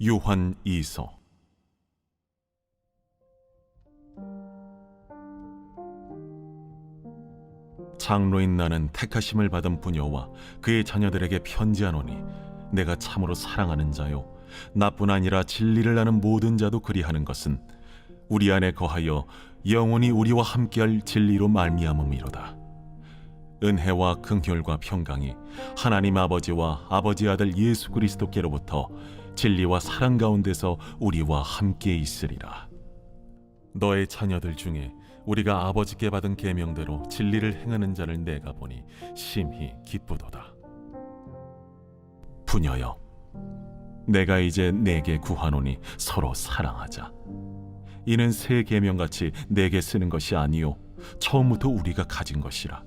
요한 2서. 장로인 나는 택하심을 받은 부녀와 그의 자녀들에게 편지하노니, 내가 참으로 사랑하는 자요 나뿐 아니라 진리를 아는 모든 자도 그리하는 것은 우리 안에 거하여 영원히 우리와 함께할 진리로 말미암음이로다. 은혜와 긍휼과 평강이 하나님 아버지와 아버지 아들 예수 그리스도께로부터 진리와 사랑 가운데서 우리와 함께 있으리라. 너의 자녀들 중에 우리가 아버지께 받은 계명대로 진리를 행하는 자를 내가 보니 심히 기쁘도다. 부녀여, 내가 이제 내게 구하노니 서로 사랑하자. 이는 새 계명같이 내게 쓰는 것이 아니요 처음부터 우리가 가진 것이라.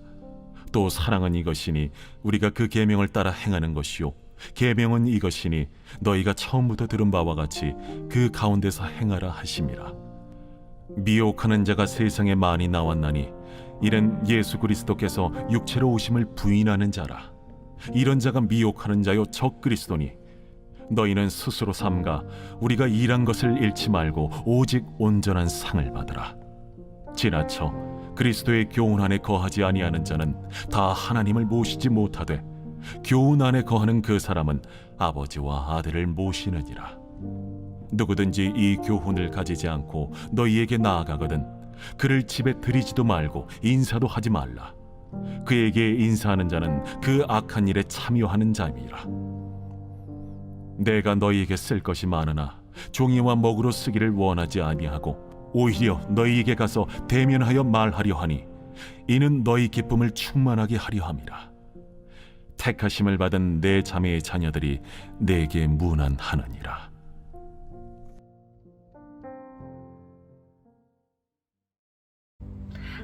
또 사랑은 이것이니 우리가 그 계명을 따라 행하는 것이요 계명은 이것이니 너희가 처음부터 들은 바와 같이 그 가운데서 행하라 하심이라. 미혹하는 자가 세상에 많이 나왔나니 이는 예수 그리스도께서 육체로 오심을 부인하는 자라. 이런 자가 미혹하는 자요 적 그리스도니, 너희는 스스로 삼가 우리가 일한 것을 잃지 말고 오직 온전한 상을 받으라. 지나쳐 그리스도의 교훈 안에 거하지 아니하는 자는 다 하나님을 모시지 못하되, 교훈 안에 거하는 그 사람은 아버지와 아들을 모시느니라. 누구든지 이 교훈을 가지지 않고 너희에게 나아가거든 그를 집에 들이지도 말고 인사도 하지 말라. 그에게 인사하는 자는 그 악한 일에 참여하는 자임이라. 내가 너희에게 쓸 것이 많으나 종이와 먹으로 쓰기를 원하지 아니하고 오히려 너희에게 가서 대면하여 말하려 하니, 이는 너희 기쁨을 충만하게 하려 함이라. 택하심을 받은 내 자매의 자녀들이 내게 문안하느니라.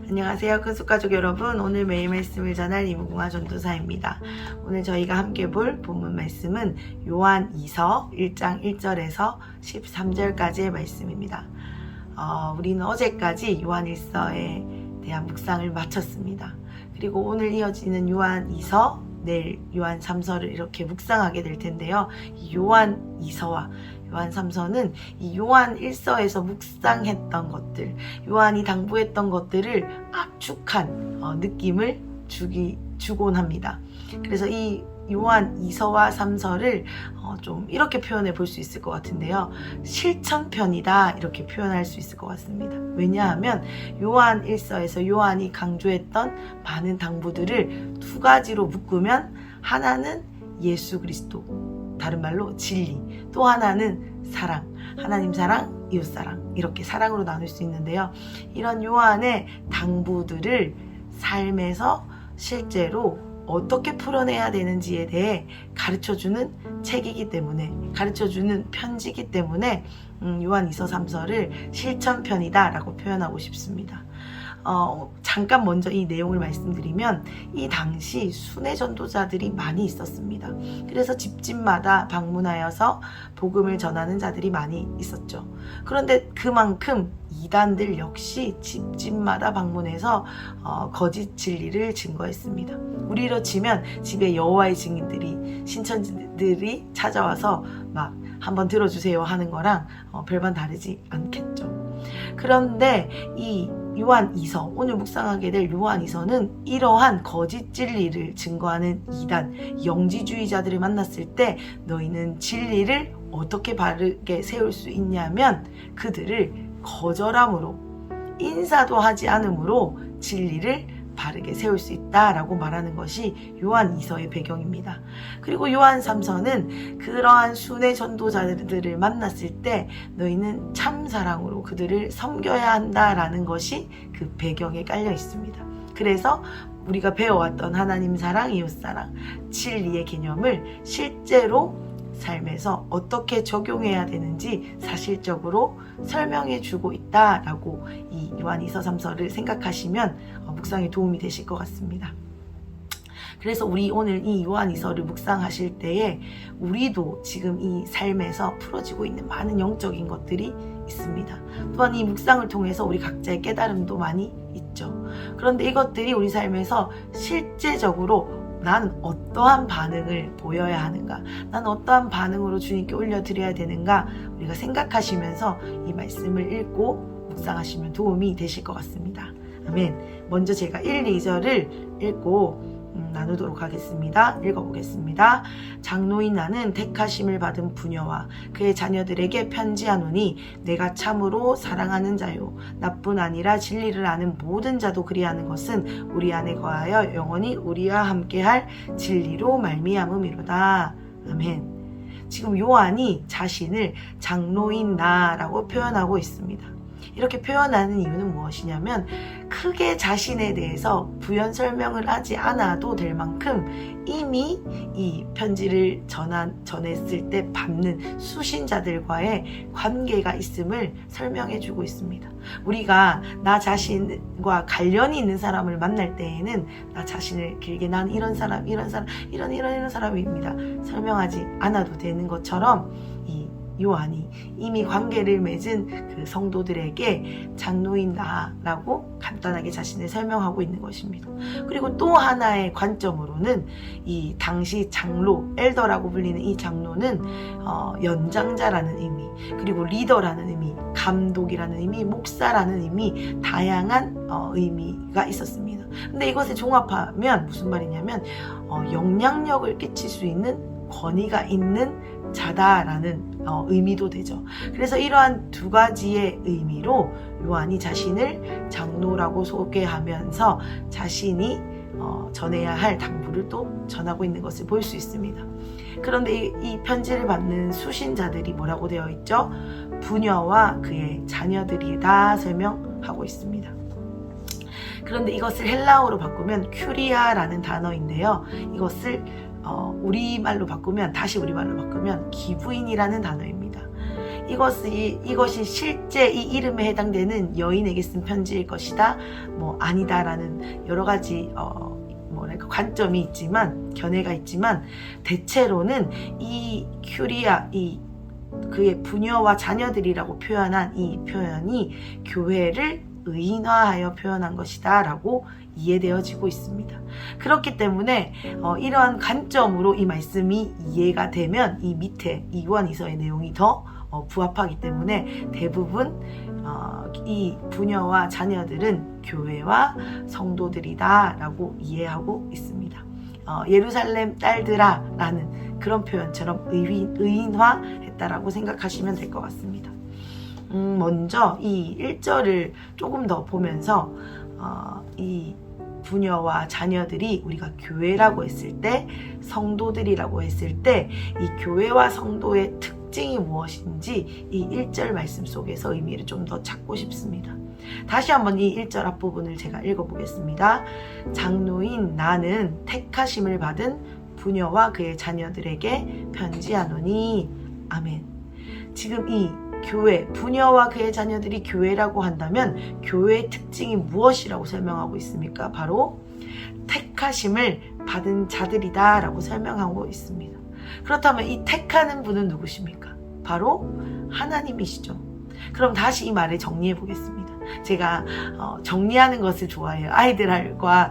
안녕하세요, 큰숙가족 여러분. 오늘 매일 말씀을 전할 이무궁화 전도사입니다. 오늘 저희가 함께 볼 본문 말씀은 요한 2서 1장 1절에서 13절까지의 말씀입니다. 우리는 어제까지 요한 1서에 대한 묵상을 마쳤습니다. 그리고 오늘 이어지는 요한 2서, 내일 요한 3서를 이렇게 묵상하게 될 텐데요. 이 요한 2서와 요한 3서는 이 요한 1서에서 묵상했던 것들, 요한이 당부했던 것들을 압축한 느낌을 주곤 합니다. 그래서 이 요한 2서와 3서를 좀 이렇게 표현해 볼 수 있을 것 같은데요. 실천편이다, 이렇게 표현할 수 있을 것 같습니다. 왜냐하면 요한 1서에서 요한이 강조했던 많은 당부들을 두 가지로 묶으면, 하나는 예수 그리스도, 다른 말로 진리, 또 하나는 사랑, 하나님 사랑, 이웃 사랑, 이렇게 사랑으로 나눌 수 있는데요. 이런 요한의 당부들을 삶에서 실제로 어떻게 풀어내야 되는지에 대해 가르쳐주는 책이기 때문에, 가르쳐주는 편지이기 때문에 요한 2서 3서를 실천편이다 라고 표현하고 싶습니다. 잠깐 먼저 이 내용을 말씀드리면, 이 당시 순회 전도자들이 많이 있었습니다. 그래서 집집마다 방문하여서 복음을 전하는 자들이 많이 있었죠. 그런데 그만큼 이단들 역시 집집마다 방문해서 거짓 진리를 증거했습니다. 우리로 치면 집에 여호와의 증인들이, 신천지들이 찾아와서 막 한번 들어주세요 하는 거랑 별반 다르지 않겠죠. 그런데 이 요한 2서, 오늘 묵상하게 될 요한 2서는 이러한 거짓 진리를 증거하는 이단, 영지주의자들을 만났을 때 너희는 진리를 어떻게 바르게 세울 수 있냐면, 그들을 거절함으로, 인사도 하지 않음으로 진리를 바르게 세울 수 있다라고 말하는 것이 요한 2서의 배경입니다. 그리고 요한 3서는 그러한 순회 전도자들을 만났을 때 너희는 참 사랑으로 그들을 섬겨야 한다라는 것이 그 배경에 깔려 있습니다. 그래서 우리가 배워왔던 하나님 사랑, 이웃 사랑, 진리의 개념을 실제로 삶에서 어떻게 적용해야 되는지 사실적으로 설명해 주고 있다라고 이 요한 2서 3서를 생각하시면 묵상에 도움이 되실 것 같습니다. 그래서 우리 오늘 이 요한 2서를 묵상하실 때에 우리도 지금 이 삶에서 풀어지고 있는 많은 영적인 것들이 있습니다. 또한 이 묵상을 통해서 우리 각자의 깨달음도 많이 있죠. 그런데 이것들이 우리 삶에서 실제적으로 나는 어떠한 반응을 보여야 하는가, 나는 어떠한 반응으로 주님께 올려드려야 되는가, 우리가 생각하시면서 이 말씀을 읽고 묵상하시면 도움이 되실 것 같습니다. 아멘. 먼저 제가 1, 2절을 읽고 나누도록 하겠습니다. 읽어보겠습니다. 장로인 나는 택하심을 받은 부녀와 그의 자녀들에게 편지하노니 내가 참으로 사랑하는 자요 나뿐 아니라 진리를 아는 모든 자도 그리하는 것은 우리 안에 거하여 영원히 우리와 함께할 진리로 말미암음이로다. 아멘. 지금 요한이 자신을 장로인 나라고 표현하고 있습니다. 이렇게 표현하는 이유는 무엇이냐면 크게 자신에 대해서 부연 설명을 하지 않아도 될 만큼 이미 이 편지를 전했을 때 받는 수신자들과의 관계가 있음을 설명해 주고 있습니다. 우리가 나 자신과 관련이 있는 사람을 만날 때에는 나 자신을 길게 난 이런 사람, 이런 사람입니다. 설명하지 않아도 되는 것처럼 이 요한이 이미 관계를 맺은 그 성도들에게 장로인 나라고 간단하게 자신을 설명하고 있는 것입니다. 그리고 또 하나의 관점으로는 이 당시 장로, 엘더라고 불리는 이 장로는 연장자라는 의미, 그리고 리더라는 의미, 감독이라는 의미, 목사라는 의미, 다양한 의미가 있었습니다. 근데 이것을 종합하면 무슨 말이냐면 영향력을 끼칠 수 있는 권위가 있는 자다라는 의미도 되죠. 그래서 이러한 두 가지의 의미로 요한이 자신을 장로라고 소개하면서 자신이 전해야 할 당부를 또 전하고 있는 것을 볼 수 있습니다. 그런데 이 편지를 받는 수신자들이 뭐라고 되어 있죠? 부녀와 그의 자녀들이다 설명하고 있습니다. 그런데 이것을 헬라어로 바꾸면 큐리아라는 단어인데요. 이것을 우리말로 바꾸면, 다시 우리말로 바꾸면 기부인이라는 단어입니다. 이것이 실제 이 이름에 해당되는 여인에게 쓴 편지일 것이다, 아니다라는 여러 가지 관점이 있지만, 견해가 있지만, 대체로는 이 큐리아, 그의 부녀와 자녀들이라고 표현한 이 표현이 교회를 의인화하여 표현한 것이다 라고 이해되어지고 있습니다. 그렇기 때문에 이러한 관점으로 이 말씀이 이해가 되면 이 밑에 요한 2서의 내용이 더 부합하기 때문에 대부분 이 부녀와 자녀들은 교회와 성도들이다 라고 이해하고 있습니다. 예루살렘 딸들아 라는 그런 표현처럼 의인화했다라고 생각하시면 될 것 같습니다. 먼저 이 1절을 조금 더 보면서 이 부녀와 자녀들이 우리가 교회라고 했을 때, 성도들이라고 했을 때 이 교회와 성도의 특징이 무엇인지 이 1절 말씀 속에서 의미를 좀 더 찾고 싶습니다. 다시 한번 이 1절 앞부분을 제가 읽어보겠습니다. 장로인 나는 택하심을 받은 부녀와 그의 자녀들에게 편지하노니. 아멘. 지금 이 교회, 부녀와 그의 자녀들이 교회라고 한다면 교회의 특징이 무엇이라고 설명하고 있습니까? 바로 택하심을 받은 자들이다 라고 설명하고 있습니다. 그렇다면 이 택하는 분은 누구십니까? 바로 하나님이시죠. 그럼 다시 이 말을 정리해 보겠습니다. 제가 정리하는 것을 좋아해요. 아이들과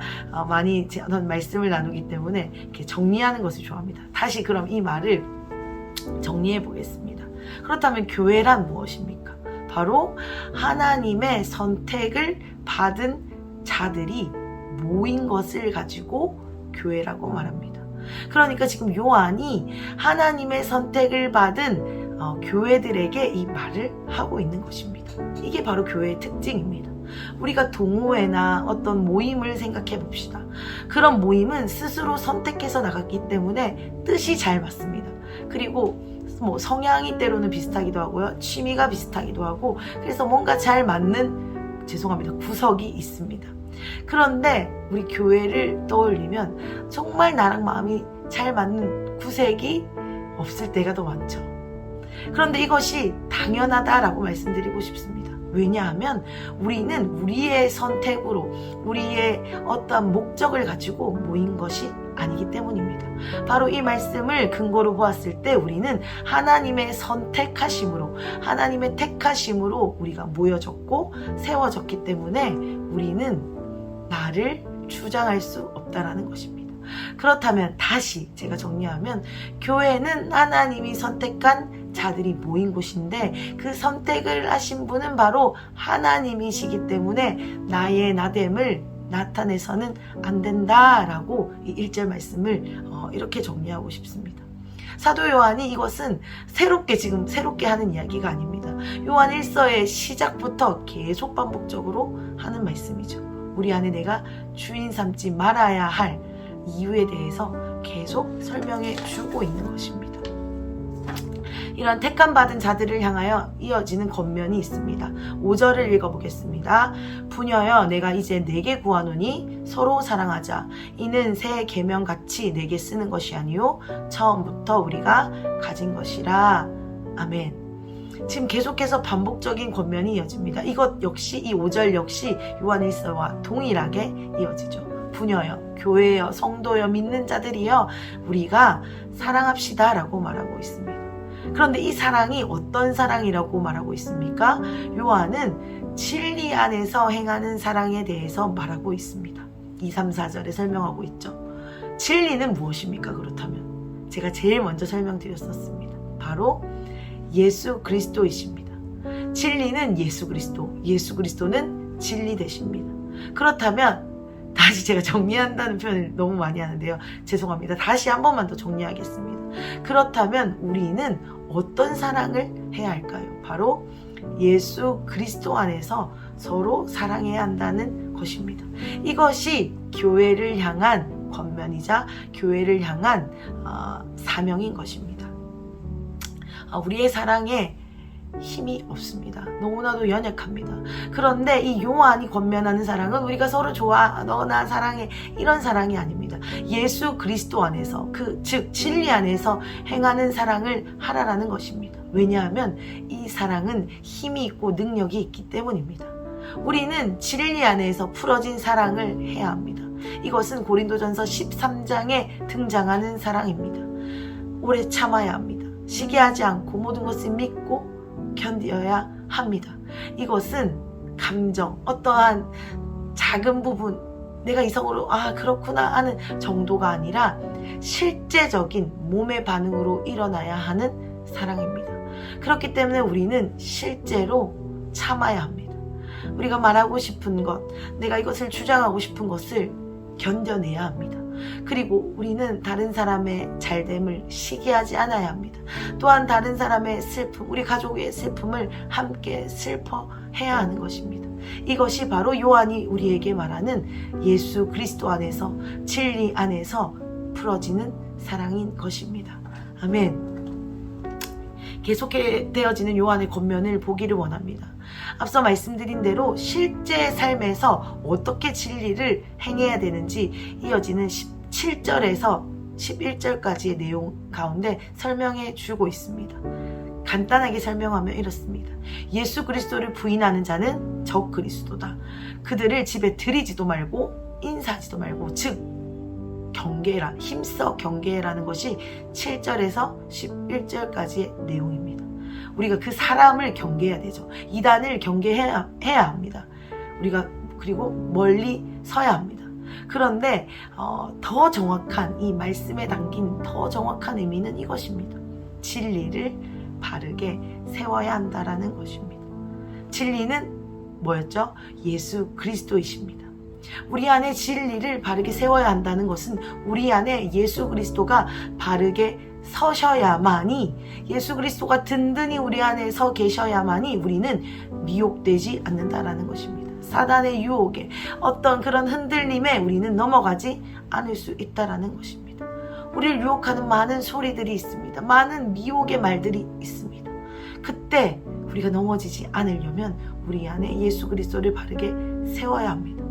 많이 저는 말씀을 나누기 때문에 이렇게 정리하는 것을 좋아합니다. 다시 그럼 이 말을 정리해 보겠습니다. 그렇다면 교회란 무엇입니까? 바로 하나님의 선택을 받은 자들이 모인 것을 가지고 교회라고 말합니다. 그러니까 지금 요한이 하나님의 선택을 받은 교회들에게 이 말을 하고 있는 것입니다. 이게 바로 교회의 특징입니다. 우리가 동호회나 어떤 모임을 생각해 봅시다. 그런 모임은 스스로 선택해서 나갔기 때문에 뜻이 잘 맞습니다. 그리고 성향이 때로는 비슷하기도 하고요. 취미가 비슷하기도 하고, 그래서 뭔가 잘 맞는 구석이 있습니다. 그런데 우리 교회를 떠올리면 정말 나랑 마음이 잘 맞는 구색이 없을 때가 더 많죠. 그런데 이것이 당연하다라고 말씀드리고 싶습니다. 왜냐하면 우리는 우리의 선택으로 우리의 어떤 목적을 가지고 모인 것이 아니기 때문입니다. 바로 이 말씀을 근거로 보았을 때 우리는 하나님의 선택하심으로, 하나님의 택하심으로 우리가 모여졌고 세워졌기 때문에 우리는 나를 주장할 수 없다라는 것입니다. 그렇다면 다시 제가 정리하면 교회는 하나님이 선택한 자들이 모인 곳인데 그 선택을 하신 분은 바로 하나님이시기 때문에 나의 나됨을 나타내서는 안 된다라고 이 1절 말씀을 이렇게 정리하고 싶습니다. 사도 요한이 이것은 새롭게 하는 이야기가 아닙니다. 요한 1서의 시작부터 계속 반복적으로 하는 말씀이죠. 우리 안에 내가 주인 삼지 말아야 할 이유에 대해서 계속 설명해 주고 있는 것입니다. 이런 택함받은 자들을 향하여 이어지는 권면이 있습니다. 5절을 읽어보겠습니다. 부녀여 내가 이제 내게 구하노니 서로 사랑하자. 이는 새 계명같이 내게 쓰는 것이 아니요 처음부터 우리가 가진 것이라. 아멘. 지금 계속해서 반복적인 권면이 이어집니다. 이것 역시 이 5절 역시 요한 1서와 동일하게 이어지죠. 부녀여, 교회여, 성도여, 믿는 자들이여 우리가 사랑합시다 라고 말하고 있습니다. 그런데 이 사랑이 어떤 사랑이라고 말하고 있습니까? 요한은 진리 안에서 행하는 사랑에 대해서 말하고 있습니다. 2, 3, 4절에 설명하고 있죠. 진리는 무엇입니까? 그렇다면 제가 제일 먼저 설명드렸었습니다. 바로 예수 그리스도이십니다. 진리는 예수 그리스도, 예수 그리스도는 진리 되십니다. 그렇다면 다시 제가 정리한다는 표현을 너무 많이 하는데요. 죄송합니다. 다시 한 번만 더 정리하겠습니다. 그렇다면 우리는 어떤 사랑을 해야 할까요? 바로 예수 그리스도 안에서 서로 사랑해야 한다는 것입니다. 이것이 교회를 향한 권면이자 교회를 향한 사명인 것입니다. 우리의 사랑에 힘이 없습니다. 너무나도 연약합니다. 그런데 이 요한이 권면하는 사랑은 우리가 서로 좋아, 너 나 사랑해 이런 사랑이 아닙니다. 예수 그리스도 안에서 즉 진리 안에서 행하는 사랑을 하라라는 것입니다. 왜냐하면 이 사랑은 힘이 있고 능력이 있기 때문입니다. 우리는 진리 안에서 풀어진 사랑을 해야 합니다. 이것은 고린도전서 13장에 등장하는 사랑입니다. 오래 참아야 합니다. 시기하지 않고 모든 것을 믿고 견뎌야 합니다. 이것은 감정, 어떠한 작은 부분, 내가 이성으로 그렇구나 하는 정도가 아니라 실제적인 몸의 반응으로 일어나야 하는 사랑입니다. 그렇기 때문에 우리는 실제로 참아야 합니다. 우리가 말하고 싶은 것, 내가 이것을 주장하고 싶은 것을 견뎌내야 합니다. 그리고 우리는 다른 사람의 잘됨을 시기하지 않아야 합니다. 또한 다른 사람의 슬픔, 우리 가족의 슬픔을 함께 슬퍼해야 하는 것입니다. 이것이 바로 요한이 우리에게 말하는 예수 그리스도 안에서 진리 안에서 풀어지는 사랑인 것입니다. 아멘. 계속되어지는 요한의 권면을 보기를 원합니다. 앞서 말씀드린 대로 실제 삶에서 어떻게 진리를 행해야 되는지 이어지는 17절에서 11절까지의 내용 가운데 설명해 주고 있습니다. 간단하게 설명하면 이렇습니다. 예수 그리스도를 부인하는 자는 적 그리스도다. 그들을 집에 들이지도 말고 인사하지도 말고, 즉 경계라, 힘써 경계라는 것이 7절에서 11절까지의 내용입니다. 우리가 그 사람을 경계해야 되죠. 이단을 경계해야 합니다. 우리가 그리고 멀리 서야 합니다. 그런데 더 정확한 이 말씀에 담긴 더 정확한 의미는 이것입니다. 진리를 바르게 세워야 한다라는 것입니다. 진리는 뭐였죠? 예수 그리스도이십니다. 우리 안에 진리를 바르게 세워야 한다는 것은 우리 안에 예수 그리스도가 바르게 서셔야만이, 예수 그리스도가 든든히 우리 안에 서 계셔야만이 우리는 미혹되지 않는다라는 것입니다. 사단의 유혹에, 어떤 그런 흔들림에 우리는 넘어가지 않을 수 있다라는 것입니다. 우리를 유혹하는 많은 소리들이 있습니다. 많은 미혹의 말들이 있습니다. 그때 우리가 넘어지지 않으려면 우리 안에 예수 그리스도를 바르게 세워야 합니다.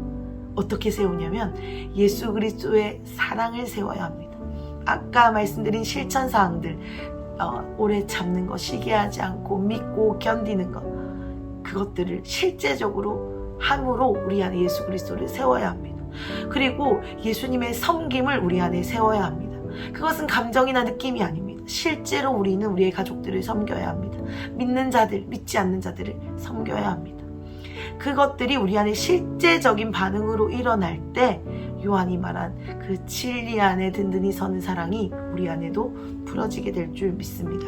어떻게 세우냐면 예수 그리스도의 사랑을 세워야 합니다. 아까 말씀드린 실천사항들, 오래 참는 것, 시기하지 않고 믿고 견디는 것, 그것들을 실제적으로 함으로 우리 안에 예수 그리스도를 세워야 합니다. 그리고 예수님의 섬김을 우리 안에 세워야 합니다. 그것은 감정이나 느낌이 아닙니다. 실제로 우리는 우리의 가족들을 섬겨야 합니다. 믿는 자들, 믿지 않는 자들을 섬겨야 합니다. 그것들이 우리 안에 실제적인 반응으로 일어날 때 요한이 말한 그 진리 안에 든든히 서는 사랑이 우리 안에도 부러지게 될 줄 믿습니다.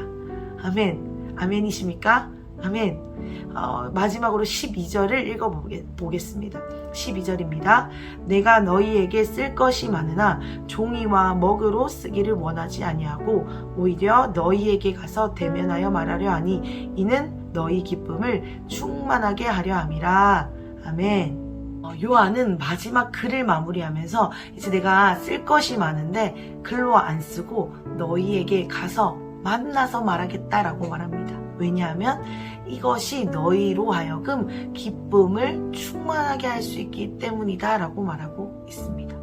아멘. 아멘이십니까? 아멘. 마지막으로 12절을 읽어보겠습니다. 12절입니다. 내가 너희에게 쓸 것이 많으나 종이와 먹으로 쓰기를 원하지 아니하고 오히려 너희에게 가서 대면하여 말하려 하니 이는 너희 기쁨을 충만하게 하려 함이라. 아멘. 요한은 마지막 글을 마무리하면서 이제 내가 쓸 것이 많은데 글로 안 쓰고 너희에게 가서 만나서 말하겠다라고 말합니다. 왜냐하면 이것이 너희로 하여금 기쁨을 충만하게 할 수 있기 때문이다 라고 말하고 있습니다.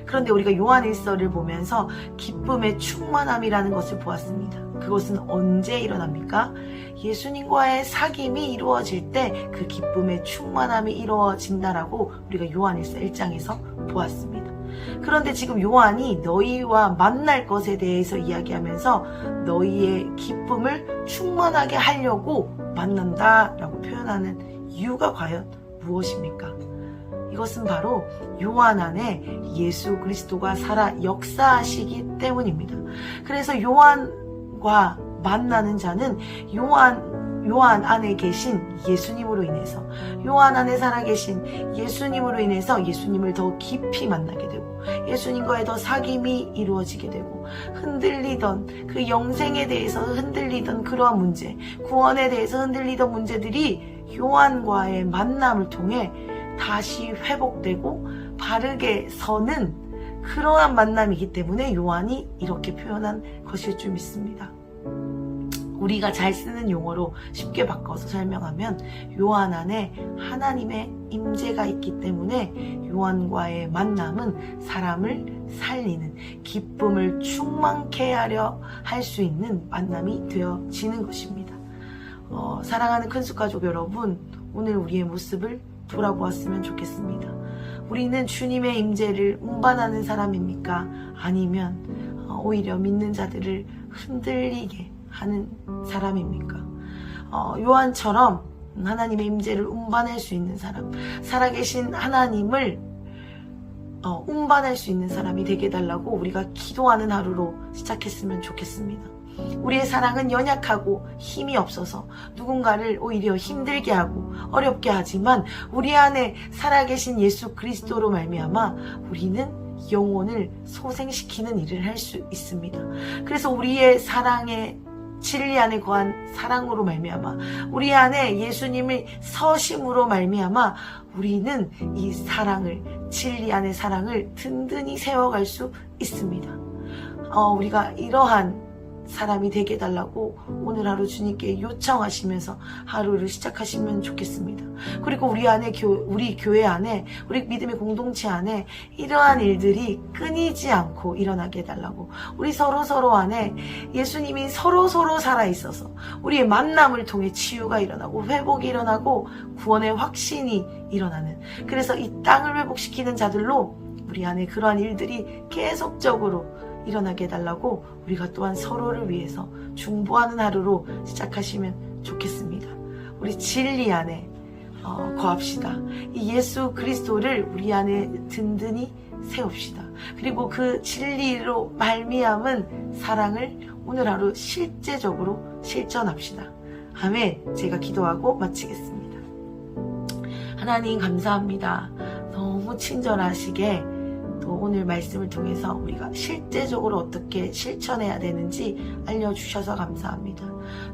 그런데 우리가 요한 1서를 보면서 기쁨의 충만함이라는 것을 보았습니다. 그것은 언제 일어납니까? 예수님과의 사귐이 이루어질 때 그 기쁨의 충만함이 이루어진다라고 우리가 요한 1서 1장에서 보았습니다. 그런데 지금 요한이 너희와 만날 것에 대해서 이야기하면서 너희의 기쁨을 충만하게 하려고 만난다라고 표현하는 이유가 과연 무엇입니까? 이것은 바로 요한 안에 예수 그리스도가 살아 역사하시기 때문입니다. 그래서 요한과 만나는 자는 요한 안에 계신 예수님으로 인해서, 요한 안에 살아계신 예수님으로 인해서 예수님을 더 깊이 만나게 되고 예수님과의 더 사귐이 이루어지게 되고 흔들리던 그 영생에 대해서 흔들리던 그러한 문제, 구원에 대해서 흔들리던 문제들이 요한과의 만남을 통해 다시 회복되고 바르게 서는 그러한 만남이기 때문에 요한이 이렇게 표현한 것일 줄 믿습니다. 우리가 잘 쓰는 용어로 쉽게 바꿔서 설명하면 요한 안에 하나님의 임재가 있기 때문에 요한과의 만남은 사람을 살리는, 기쁨을 충만케 하려 할 수 있는 만남이 되어지는 것입니다. 사랑하는 큰숙가족 여러분, 오늘 우리의 모습을 돌아보았으면 좋겠습니다. 우리는 주님의 임재를 운반하는 사람입니까? 아니면 오히려 믿는 자들을 흔들리게 하는 사람입니까? 요한처럼 하나님의 임재를 운반할 수 있는 사람, 살아계신 하나님을 운반할 수 있는 사람이 되게 해달라고 우리가 기도하는 하루로 시작했으면 좋겠습니다. 우리의 사랑은 연약하고 힘이 없어서 누군가를 오히려 힘들게 하고 어렵게 하지만 우리 안에 살아계신 예수 그리스도로 말미암아 우리는 영혼을 소생시키는 일을 할 수 있습니다. 그래서 우리의 사랑의 진리 안에 거한 사랑으로 말미암아 우리 안에 예수님의 서심으로 말미암아 우리는 이 사랑을, 진리 안의 사랑을 든든히 세워갈 수 있습니다. 우리가 이러한 사람이 되게 해달라고 오늘 하루 주님께 요청하시면서 하루를 시작하시면 좋겠습니다. 그리고 우리 교회 안에, 우리 믿음의 공동체 안에 이러한 일들이 끊이지 않고 일어나게 해달라고, 우리 서로 안에 예수님이 서로 살아있어서 우리의 만남을 통해 치유가 일어나고 회복이 일어나고 구원의 확신이 일어나는, 그래서 이 땅을 회복시키는 자들로 우리 안에 그러한 일들이 계속적으로 일어나게 해달라고 우리가 또한 서로를 위해서 중보하는 하루로 시작하시면 좋겠습니다. 우리 진리 안에 거합시다. 이 예수 그리스도를 우리 안에 든든히 세웁시다. 그리고 그 진리로 말미암은 사랑을 오늘 하루 실제적으로 실천합시다. 아멘. 제가 기도하고 마치겠습니다. 하나님 감사합니다. 너무 친절하시게 또 오늘 말씀을 통해서 우리가 실제적으로 어떻게 실천해야 되는지 알려주셔서 감사합니다.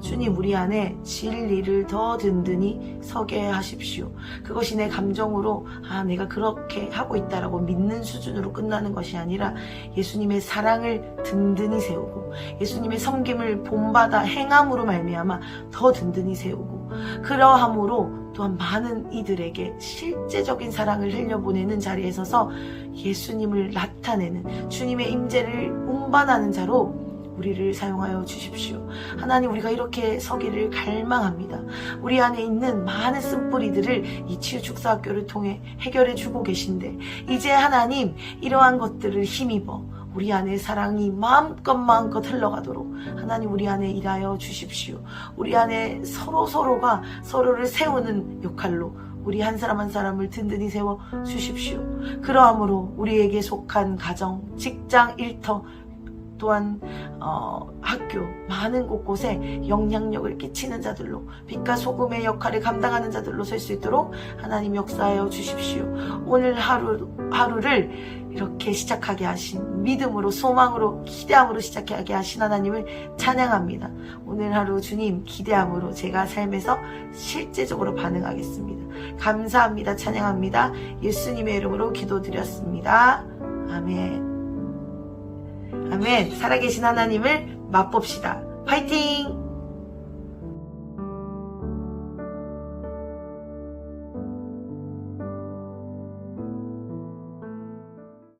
주님, 우리 안에 진리를 더 든든히 서게 하십시오. 그것이 내 감정으로 내가 그렇게 하고 있다라고 믿는 수준으로 끝나는 것이 아니라 예수님의 사랑을 든든히 세우고 예수님의 섬김을 본받아 행함으로 말미암아 더 든든히 세우고 그러함으로 또한 많은 이들에게 실제적인 사랑을 흘려보내는 자리에 서서 예수님을 나타내는 주님의 임재를 운반하는 자로 우리를 사용하여 주십시오. 하나님, 우리가 이렇게 서기를 갈망합니다. 우리 안에 있는 많은 쓴뿌리들을 이 치유축사학교를 통해 해결해 주고 계신데 이제 하나님 이러한 것들을 힘입어 우리 안에 사랑이 마음껏 흘러가도록 하나님 우리 안에 일하여 주십시오. 우리 안에 서로가 서로를 세우는 역할로 우리 한 사람 한 사람을 든든히 세워 주십시오. 그러함으로 우리에게 속한 가정, 직장, 일터, 또한 학교 많은 곳곳에 영향력을 끼치는 자들로 빛과 소금의 역할을 감당하는 자들로 설 수 있도록 하나님 역사하여 주십시오. 오늘 하루를 이렇게 시작하게 하신 믿음으로, 소망으로, 기대함으로 시작하게 하신 하나님을 찬양합니다. 오늘 하루 주님 기대함으로 제가 삶에서 실제적으로 반응하겠습니다. 감사합니다. 찬양합니다. 예수님의 이름으로 기도드렸습니다. 아멘. 아멘. 살아계신 하나님을 맛봅시다. 파이팅!